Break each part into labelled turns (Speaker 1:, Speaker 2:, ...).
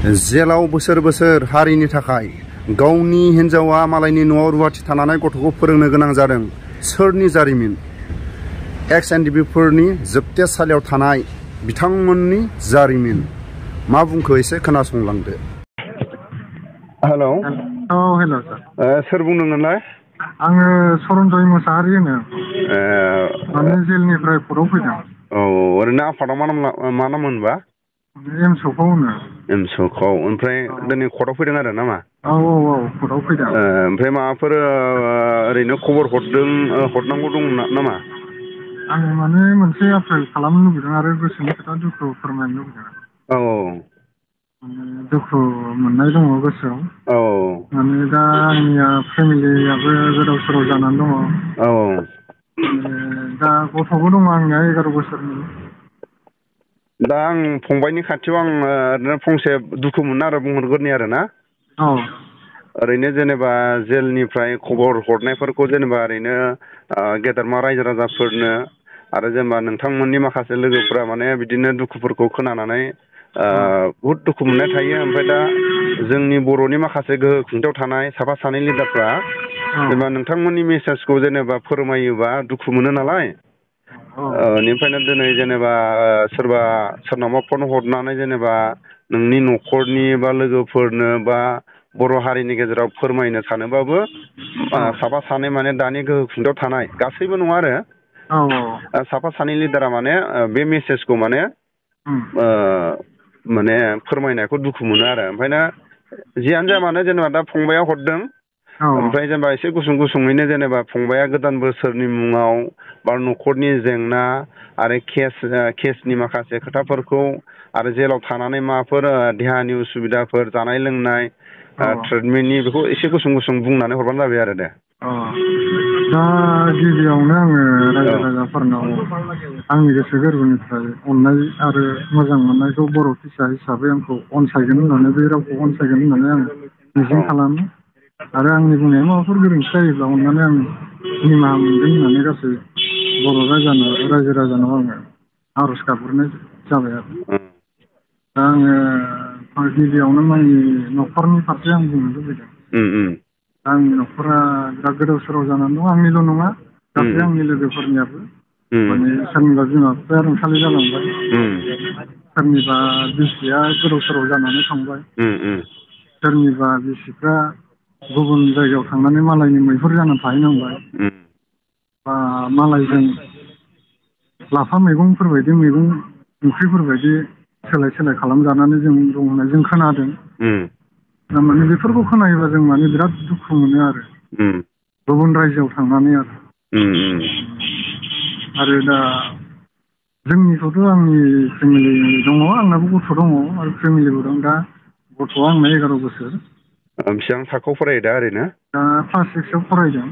Speaker 1: जेलाव बोसोर बोसोर हारिनि थाखाय गावनि हिन्जावा मालायनि न'आव रुवाथि थानानै गथ'खौ फोरोंनो गोनां जादों। सोरनि जारिमिन? एक्स एनडिएफबीफोरनि जोबथेसालियाव थानाय बिथांमोननि जारिमिन। मा बुंखो एसे खोनासंलांदो। हेलौ।
Speaker 2: औ हेलौ सार।
Speaker 1: सोर बुंदों नोंलाय?
Speaker 2: आङो सरन्जय मोसाहारि होनो। माने जेलनिफ्राय कर्टआव फैदों।
Speaker 1: औ ओरैनो आफादा मा नाम मोनबा?
Speaker 2: एमसखौ होनो।
Speaker 1: एमसखौ ओमफ्राय दिनै कर्टआव फैदों आरो नामा?
Speaker 2: औ कर्टआव फैदों।
Speaker 1: ओमफ्राय माबाफोर ओरैनो खबर हरनांगौ दं नामा?
Speaker 2: आं माने मोनसे आपेल खालामनो लुबैदों आरो गोसोनि खोथा दुखु फोरमायनो लुबैदों।
Speaker 1: औ
Speaker 2: दुखु मोननाय दङ गोसोआव।
Speaker 1: औ
Speaker 2: माने दा आंनिया फेमिलियाबो गोदाव सोराव जानानै दङ।
Speaker 1: औ
Speaker 2: दा गथ'बो दङ आंनिया 11 बोसोरनि।
Speaker 1: दा आं फंबायनि खाथियाव आं ओरैनो फंसे दुखु मोनो आरो बुंहरग्रोनि आरो ना।
Speaker 2: औ।
Speaker 1: ओरैनो जेनेबा जेलनिफ्राय खबर हरनायफोरखौ जेनेबा ओरैनो गेदेरमा रायजो राजाफोरनो आरो जेनेबा नोंथांमोननि माखासे लोगोफोरा माने बिदिनो दुखुफोरखौ खोनानानै बुहुद दुखु मोननाय थायो। ओमफ्राय दा जोंनि बर'नि माखासे गोहो खुंथायाव थानाय साफा सानै लिडारफ्रा जेनेबा नोंथांमोननि मेसेजखौ जेनेबा फोरमायोबा दुखु मोनो नालाय। बेनिफ्रायनो दिनै जेनेबा सोरबा सोरनावबा फन हरनानै जेनेबा नोंनि न'खरनि बा लोगोफोरनो बा बर' हारिनि गेजेराव फोरमायनो सानोबाबो साफा सानै माने दानि गोहो खुंथायाव थानाय गासैबो नङा आरो साफा सानै लिडारा माने बे मेसेजखौ माने फोरमायनायखौ दुखु मोनो आरो। ओमफ्राय जियानो जाया मानो जेनेबा दा फंबाया हरदों। ओमफ्राय जेनेबा एसे गुसुङैनो जेनेबा फंबाया गोदान बोसोरनि मुङाव बा न'खरनि जेंना आरो केसनि माखासे खोथाफोरखौ आरो जेलाव थानानै माबाफोर देहानि उसुबिदाफोर जानाय लोंनाय ट्रिटमेन्टनि बेखौ एसे गुसुं बुंनानै हरबानो जाबाय आरो दे।
Speaker 2: दा गिबियावनो आङो रायजो राजाफोरनाव आंनि गोसो गोरबोनिफ्राय अननाय आरो मोजां मोननायखौ बर' फिसा हिसाबै आंखौ अनसायगोन होननानै बे रावखौ अनसायगोन होननानै आं मिजिं खालामो। आरो आंनि बुंनाया माबाफोर गोरोन्थि जायोब्ला अननानै आं निमाहा मोनगोन होननानै गासै बर' रायजो राजानाव आङो आर'ज गाबहरनाय जाबाय आरो। दा आङो गिबियावनो आंनि न'खरनि फारसे आं बुंनो लुबैदों। आंनि न'खरा बिराद गोदाव सोराव जानानै दं। आंनिल' नङा गासै आंनि लोगोफोरनियाबो माने सोरनिबा बिमा बिफाया रुंसारि जालांबाय। सोरनिबा बिसिया गोदाव सोराव जानानै थांबाय। सोरनिबा बिसिफ्रा गुबुन जायगायाव थांनानै मालायनि मैहुर जानानै थाहैनांबाय। बा मालायजों लाफा मैगंफोरबायदि मैगं ओंख्रिफोरबायदि सोलाय खालामजानानै जों दं होननाय जों खोनादों। थारमाने बेफोरखौ खोनायोबा जों माने बिराद दुखु मोनो आरो गुबुन रायजोआव थांनानै आरो दा जोंनिखौथ' आंनि फेमिलि दङ। आंनाबो गथ' दङ आरो फेमिलिबो दं। दा गथ'आ आंना 11 बोसोर।
Speaker 1: बेसेबां थाखोआव फरायो दा ओरैनो?
Speaker 2: दा क्लास 6 आव फरायदों।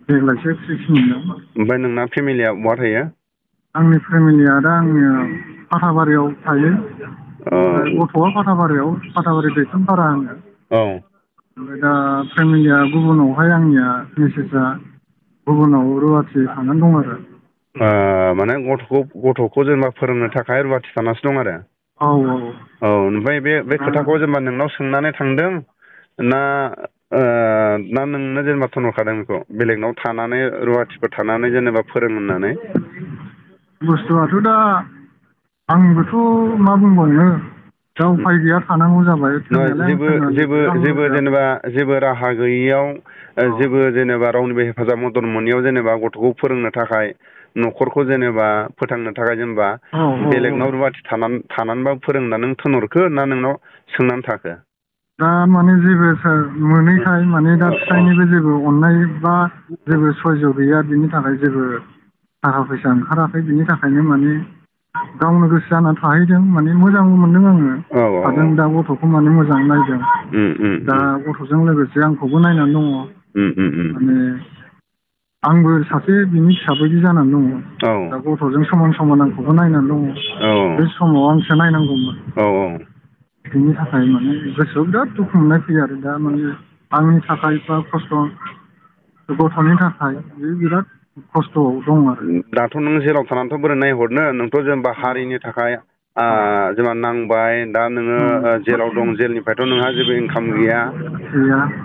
Speaker 2: देग्लायसो 6 मोनदों।
Speaker 1: ओमफ्राय नोंना फेमिलिया बहा थायो?
Speaker 2: आंनि फेमिलिया दा आङो फाथाबारियाव थायो। गथ'आ फाथाबारि दैथुनफारा होनो। ओमफ्राय दा फेमिलिया गुबुनावहाय आंनिया मिसेसआ गुबुनाव रुवाथि थानानै दं आरो।
Speaker 1: माने गथ'खौ जेनेबा फोरोंनो थाखाय रुवाथि थानासो दं आरो। ओमफ्राय बे खोथाखौ जेनेबा नोंनाव सोंनानै थांदों ना नोंनो जेनेबा थोनहरखादों बेखौ बेलेगनाव थानानै रुवाथिफोर थानानै जेनेबा फोरों होननानै?
Speaker 2: बुस्थुआथ' दा आंबोथ' मा बुंबावनो दा उफाय गैया थानांगौ जाबाय।
Speaker 1: जेबो राहा गैयियाव जेबो जेनेबा रावनिबो हेफाजाब मदद मोनैयाव जेनेबा गथ'खौ फोरोंनो थाखाय न'खरखौ जेनेबा फोथांनो थाखाय जेनेबा बेलेगनाव रुवाथि थानानैबाबो फोरोंना नों थोनहरखो ना नोंनाव सोंनानै थाखो?
Speaker 2: दा माने जेबो मोनैखाय माने दा फिसायनिबो जेबो अननाय बा जेबो सयज' गैया। बिनि थाखाय जेबो थाखा फैसा ओंखाराखै। बिनि थाखायनो माने गावनो गोसो जाना थाहैदों। माने मोजांबो मोनदों आङो थादों। दा गथ'खौ माने मोजाङै नायदों। दा गथ'जों लोगोसे आंखौबो नायनानै दङ। माने आंबो सासे बिनि फिसा बायदि जानानै दङ। दा गथ'जों समान आंखौबो नायनानै दङ। बे समाव आंसो नायनांगौमोन। बिनि थाखाय माने गोसोआव बिराद दुखु मोननाय फैयो आरो। दा माने आंनि थाखाय बा खस्थ' गथ'नि थाखाय बे बिराद खस्थ'आव दं आरो।
Speaker 1: दाथ' नों जेराव थानानैथ' बोरै नायहरनो। नोंथ' जेनेबा हारिनि थाखाय जोंहा नांबाय दा नोङो जेलाव दं जेलनिफ्रायथ' नोंहा जेबो इनकाम गैया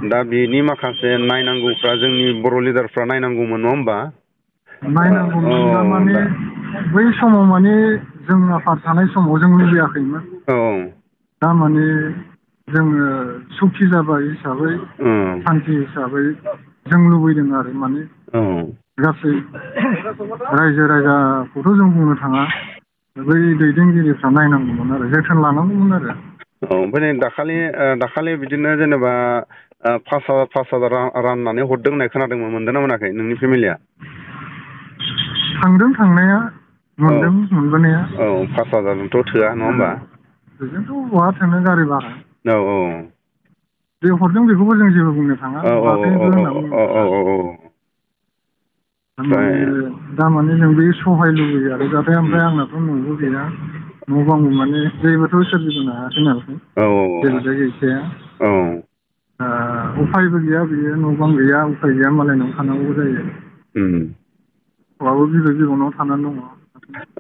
Speaker 1: दा बेनि माखासे नायनांगौफ्रा जोंनि बर' लिडारफ्रा नायनांगौमोन नङा होमबा
Speaker 2: नायनांगौमोन दा माने बै समाव माने जों आफाद थानाय समाव जों लुबैयाखैमोन दा माने जोङो सुखि जाबाय हिसाबै सान्थि हिसाबै जों लुबैदों आरो माने गासै रायजो राजाखौथ' जों बुंनो थाङा बै दैदेनगिरिफ्रा नायनांगौमोन आरो जोथोन लानांगौमोन आरो
Speaker 1: ओमफ्राय दाखालि बिदिनो जेनेबा 5,000 राननानै हरदों होननाय खोनादोंमोन मोनदों ना मोनाखै नोंनि फेमिलिया
Speaker 2: थांदों थांनाया मोनदों मोनबोनाया
Speaker 1: 5,000थ' थोआ नङा होमबा
Speaker 2: बेजोंथ' बहा थोनो गारि भारा
Speaker 1: औ
Speaker 2: बे हरदों बेखौबो जों जेबो बुंनो थाङा हराखैबो होनना बुंनो थाङा दामाने जों बे सहाय लुबैयो आरो जाहाथे ओमफ्राय आंनाथ' न'बो गैया न' बांबो माने जेबोथ' सोरजिबोनो हायाखै नालाय जेबोथ' गैखाया उफायबो गैया बियो न' बां गैया उफाय गैया मालायनाव थानांगौ जायो हौवाबो बिबै बिबौनाव थानानै दङ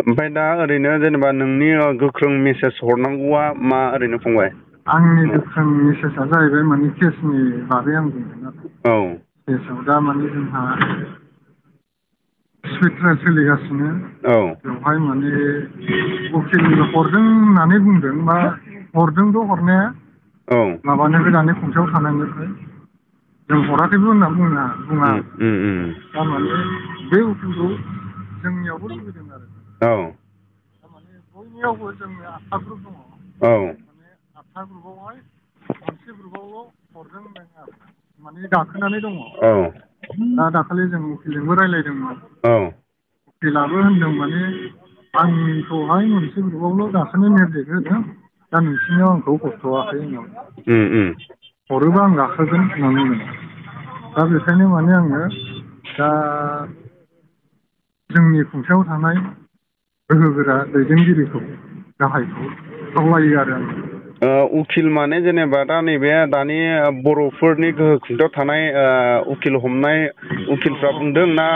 Speaker 1: ओमफ्राय दा ओरैनो जेनेबा नोंनि गोख्रों मेसेज हरनांगौआ मा ओरैनो फंबाय
Speaker 2: आंनि गोख्रों मेसेजआ जाहैबाय माने केसनि बागै आं बुंदों आरो केसआव दा माने जोंहा स्पिड ट्रायल सोलिगासिनो बेवहाय माने उकिल हरदों होननानै बुंदों बा हरदोंथ' हरनाया माबानो गोजाननि खुंथायाव थानायनिफ्राय जों हराखैबो होनना बुङा थारमाने बे उकिलखौ जोंनियावबो लुबैदों आरो थारमाने बयनियावबो जोंनि 8 ग्रुप दङ माने 8 ग्रुपावहाय मोनसे ग्रुपावल' हरदों होनदों आरो माने गाखोनानै दङ दा दाखालि जों उकिलजोंबो रायज्लायदोंमोन उकिलाबो होनदों माने आंखौहाय मोनसे ग्रुपावल' गाखोनो नेरदेक होदों दा नोंसिनियाव आंखौ हरथ'वाखै होननानै हरोबा आं गाखोगोन होननानै बुंदों दा बेखायनो माने आङो दा जोंनि खुंथायाव थानाय गोहोगोरा दैदेनगिरिखौ गाहायखौ खावलायो आरो आं
Speaker 1: उकिल माने जेनेबा दा नैबे दानि बर'फोरनि गोहो खुंथायाव थानाय उकिल हमनाय उकिलफ्रा बुंदों ना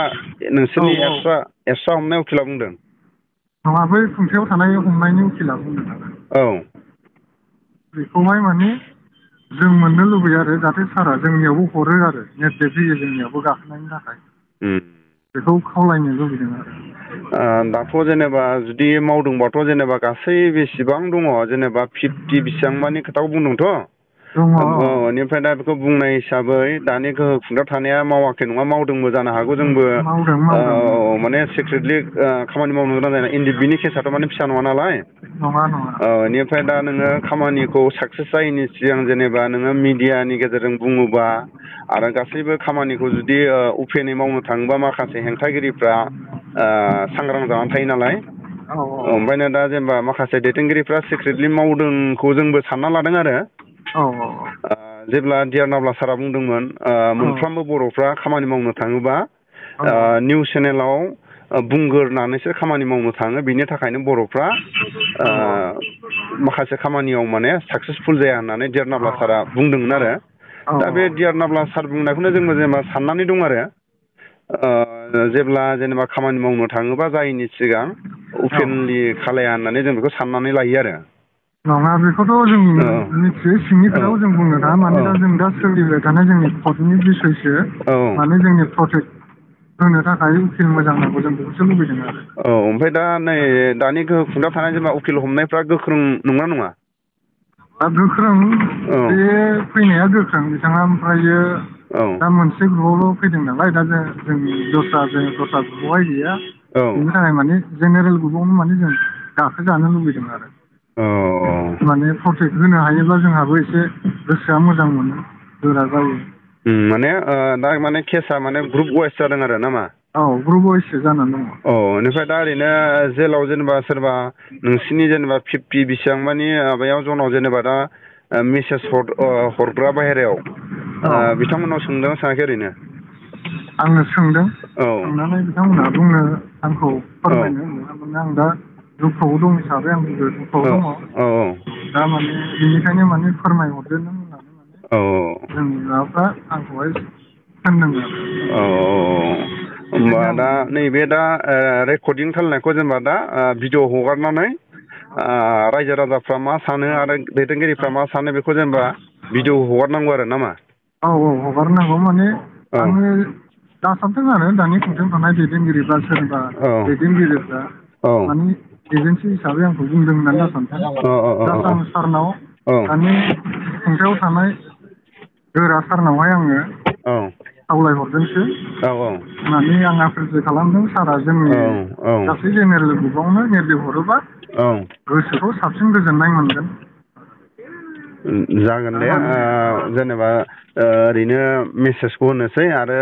Speaker 1: नोंसोरनि एक्सट्रा हमनाय उकिला बुंदों
Speaker 2: नङा बै खुंथायाव थानाय हमनायनि उकिला बुंदों बेखौहाय माने जों मोननो लुबैयो आरो जाहाथे सारआ जोंनियावबो हरो आरो नेटडेक होयो जोंनियावबो गाखोनायनि थाखाय बेखौ खावलायनो लुबैदों आरो
Speaker 1: दाथ' जेनेबा जुदि मावदोंबाथ' जेनेबा गासै बेसेबां दङ जेनेबा 50 बेसेबां मानि खोथाखौ बुंदोंथ'
Speaker 2: दङ
Speaker 1: बेनिफ्राय दा बेखौ बुंनाय हिसाबै दानि गोहो खुंथायाव थानाया मावाखै नङा मावदोंबो जानो हागौ जोंबो
Speaker 2: मावदों
Speaker 1: माने सिक्रेटलि खामानि मावनो गोनां जानाय बिनि केसाथ' माने फिसा नङा नालाय
Speaker 2: नङा नङा
Speaker 1: बेनिफ्राय दा नोङो खामानिखौ साक्सेस जायैनि सिगां जेनेबा नोङो मिडियानि गेजेरजों बुङोबा आरो गासैबो खामानिखौ जुदि अपेनै मावनो थाङोबा माखासे हेंथागिरिफ्रा सांग्रां जानानै थायो नालाय ओमफ्रायनो दा जेनेबा माखासे दैदेनगिरिफ्रा सिक्रेटलि मावदोंखौ जोंबो सानना लादों आरो जेब्ला डिआर नाब्ला सारआ बुंदोंमोन मोनफ्रोमबो बर'फ्रा खामानि मावनो थाङोबा निउस चेनेलाव बुंगोरनानैसो खामानि मावनो थाङो बिनि थाखायनो बर'फ्रा माखासे खामानियाव माने साक्सेसफुल जाया होननानै डिआर नाब्ला सारआ बुंदोंमोन आरो दा बे डिआर नाब्ला सार बुंनायखौनो जोंबो जेनेबा साननानै दं आरो जेब्ला जेनेबा खामानि मावनो थाङोबा जायैनि सिगां अपेनलि खालाया होननानै जों बेखौ साननानै लायो आरो
Speaker 2: नङा बेखौथ' जों मिथियो सिंनि खोथाखौ जों बुंनो थाङा मानोना जों दा सोलिबाय थानाय जोंनि कर्टनि बिसयसो माने जोंनि प्रटेक्ट होनो थाखाय उकिल मोजां नांगौ जों बेखौसो लुबैदों आरो
Speaker 1: ओमफ्राय दा नै दानि गोहो खुंथायाव थानाय जेनेबा उकिल हमनायफ्रा गोख्रों नंना नङा
Speaker 2: दा गोख्रों बे फैनाया गोख्रों बिथाङा ओमफ्रायो दा मोनसे ग्रुपावल' फैदों नालाय दा जों दस्रा ग्रुपआवहाय गैया बेनि थाखाय माने जेनेरेल ग्रुपआवनो माने जों गाखोजानो लुबैदों आरो माने प्रटेक्ट होनो हायोब्ला जोंहाबो एसे गोसोआ मोजां मोनो गोरा जायो
Speaker 1: माने दा माने केसा माने ग्रुप वाइस जादों आरो नामा
Speaker 2: ग्रुप वाइससो जानानै दङ
Speaker 1: बेनिफ्राय दा ओरैनो जेलाव जेनेबा सोरबा नोंसिनि जेनेबा 50 बेसेबां मानि माबायाव जनाव जेनेबा दा मेसेज हरग्रा बाहेरायाव बिथांमोनाव सोंदों सोङाखै ओरैनो
Speaker 2: आङो सोंदों सोंनानै बिथांमोनहा बुंनो आंखौ फोरमायनो माने आं दा दुखुआव दं हिसाबै आं दुखुआव दङ दा माने बेनिखायनो माने फोरमायहरदो नों होननानै माने जोंनि माबाफ्रा आंखौहाय होनदों
Speaker 1: होमबा दा नैबे दा रेकर्डिं खालामनायखौ जेनेबा दा भिडिअ हगारनानै रायजो राजाफ्रा मा सानो आरो दैदेनगिरिफ्रा मा सानो बेखौ जेनेबा भिडिअ हगारनांगौ आरो नामा?
Speaker 2: औ हगारनांगौ माने आङो दा सानदों आरो दानि खुंथायाव थानाय दैदेनगिरि बा सोरबा दैदेनगिरिफ्रा माने एजेन्सि हिसाबै आंखौ बुंदों होननानै दा सानदों। जास्ट आं सारनाव दानि खुंथायाव थानाय गोरा सारनावहाय आङो खावलायहरदोंसो होननानै आं आपिलसो खालामदों। सारा जोंनि गासै जेनेरेल ग्रुपआवनो निर्देश हरोबा गोसोखौ साबसिन गोजोननाय मोनगोन।
Speaker 1: जागोन दे जेनेबा ओरैनो मेसेजखौ होनोसै आरो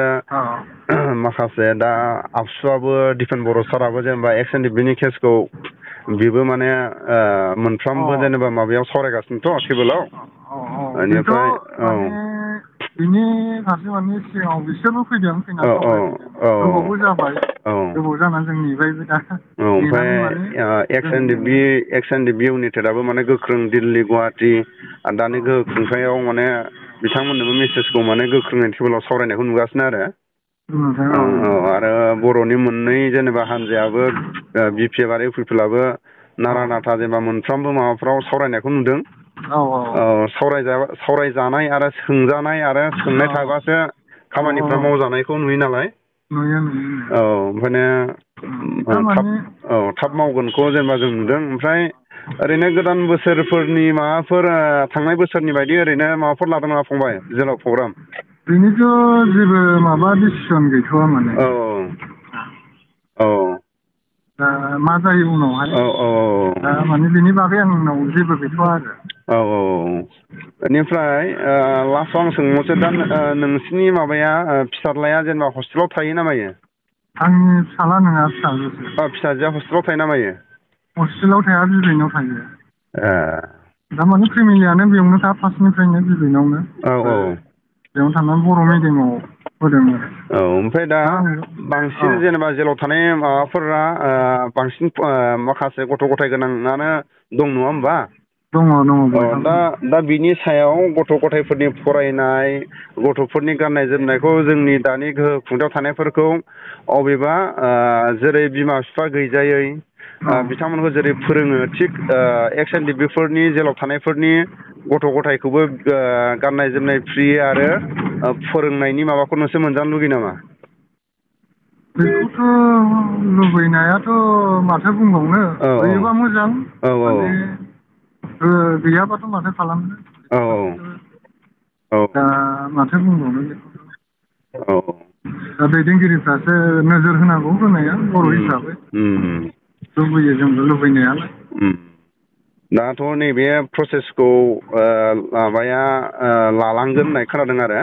Speaker 1: माखासे दा आबसुआबो दिपेन बर' साराबो जेनेबा एक्स एन डि एफ बि नि केसखौ बेबो माने मोनफ्रोमबो जेनेबा माबायाव सावरायगासिनोथ' टेबोलाव बेनिफ्राय
Speaker 2: बिनि फारसे माने सिगाङाव बिसोरबो फैदों फैनानै सावरायफैदों गोबावबो जाबाय गोबाव जानानै जों नेबायबो दा
Speaker 1: ओमफ्राय
Speaker 2: नेनानै माने
Speaker 1: एक्स एन डि एफ बि इउनाइटेडआबो माने गोख्रों दिल्ली गुवाहाटि दानि गोहो खुंथायाव माने बिथांमोननोबो मेसेजखौ माने गोख्रोङै टेबोलाव सावरायनायखौ नुगासिनो आरो बर'नि मोननै जेनेबा हानजायाबो बि पि एफ आरो इउ पि पि एल आबो नारा नाथा जेनेबा मोनफ्रोमबो माबाफ्राव सावरायनायखौ नुदों। सावरायजानाय आरो सोंजानाय आरो सोंनाय थाबासो खामानिफ्रा मावजानायखौ नुयो नालाय ओंखायनो थाब मावगोनखौ जेनेबा जों नुदों। ओमफ्राय ओरैनो गोदान बोसोरफोरनि माबाफोर थांनाय बोसोरनि बायदि ओरैनो माबाफोर लादों नामा फंबाय जेराव प्रग्राम?
Speaker 2: बेनिथ' जेबो माबा डिसिसन गैथ'वा माने दा मा जायो उनावहाय दा माने बेनि बागै आंनाव जेबो गैथ'वा आरो
Speaker 1: बेनिफ्राय लास्टआव आं सोंबावनोसै दा नोंसिनि माबाया फिसाज्लाया जेनेबा हस्टेलाव थायो ना मायो?
Speaker 2: आंनि फिसाज्ला नङा फिसाजोसो।
Speaker 1: फिसाजोआ हस्टेलाव थायो ना मायो?
Speaker 2: हस्टेलाव थाया बिबैनाव थायो। दामाने फेमिलियानो बेयावनोखा फार्स्टनिफ्रायनो बिबैनावनो बेयावनो थांनानै बर' मिडियामाव होदों आरो
Speaker 1: ओमफ्राय दा बांसिन जेनेबा जेलाव थानाय माबाफोरा बांसिन माखासे गथ' गथाय गोनाङानो दं नङा होमबा? दा बिनि सायाव गथ' गथायफोरनि फरायनाय गथ'फोरनि गाननाय जोमनायखौ जोंनि दानि गोहो खुंथायाव थानायफोरखौ अबेबा जेरै बिमा बिफा गैजायै बिथांमोनखौ जेरै फोरोङो थिग एक्स एन डि एफ बि फोरनि जेलाव थानायफोरनि गथ' गथायखौबो गाननाय जोमनाय फ्रि आरो फोरोंनायनि माबाखौ नोंसोर मोनजानो लुगैयो नामा?
Speaker 2: बेखौथ' लुबैनायाथ' माथो बुंबावनो होयोबा मोजां माने गैयाबाथ' माथो खालामनो दा माथो बुंबावनो दा दैदेनगिरिफ्रासो नोजोर होनांगौ होनाया बर' हिसाबै लुबैयो जोंबो लुबैनायालाय
Speaker 1: दाथ' नैबे प्रसेसखौ माबाया लालांगोन होननाय खोनादों आरो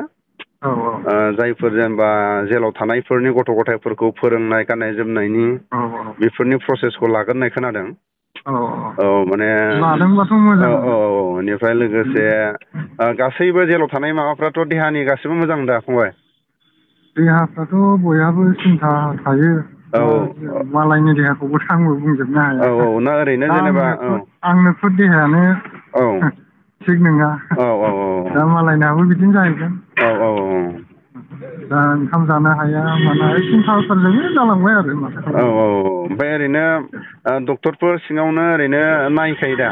Speaker 1: जायफोर जेनेबा जेलाव थानायफोरनि गथ' गथायफोरखौ फोरोंनाय गाननाय जोमनायनि बेफोरनि प्रसेसखौ लागोन होननाय खोनादों। माने बेनिफ्राय लोगोसे गासैबो जेलाव थानाय माबाफ्राथ' देहानि गासिबो मोजां दा फंबाय?
Speaker 2: देहाफ्राथ' बयहाबो सिन्था थायो मालायनि देहाखौबोथ' आंबो बुंजोबनो हाया दा आंनोथ' देहायानो थिग नङा दा मालायनाबो बिदिनो जाहैगोन दा ओंखाम जानो हाया मानो हाया सिन्थाफोरजोंनो जालांबाय आरो माथो खालामनो
Speaker 1: ओमफ्राय ओरैनो डक्टरफोर सिङावनो ओरैनो नायखायो दा?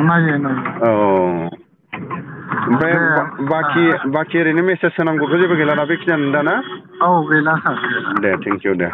Speaker 2: नायो
Speaker 1: ओमफ्राय बाखि ओरैनो मेसेज होनांगौथ' जेबो गैला दा बेखिनियानो दा ना?
Speaker 2: गैला सार
Speaker 1: दे थेंकिउ दे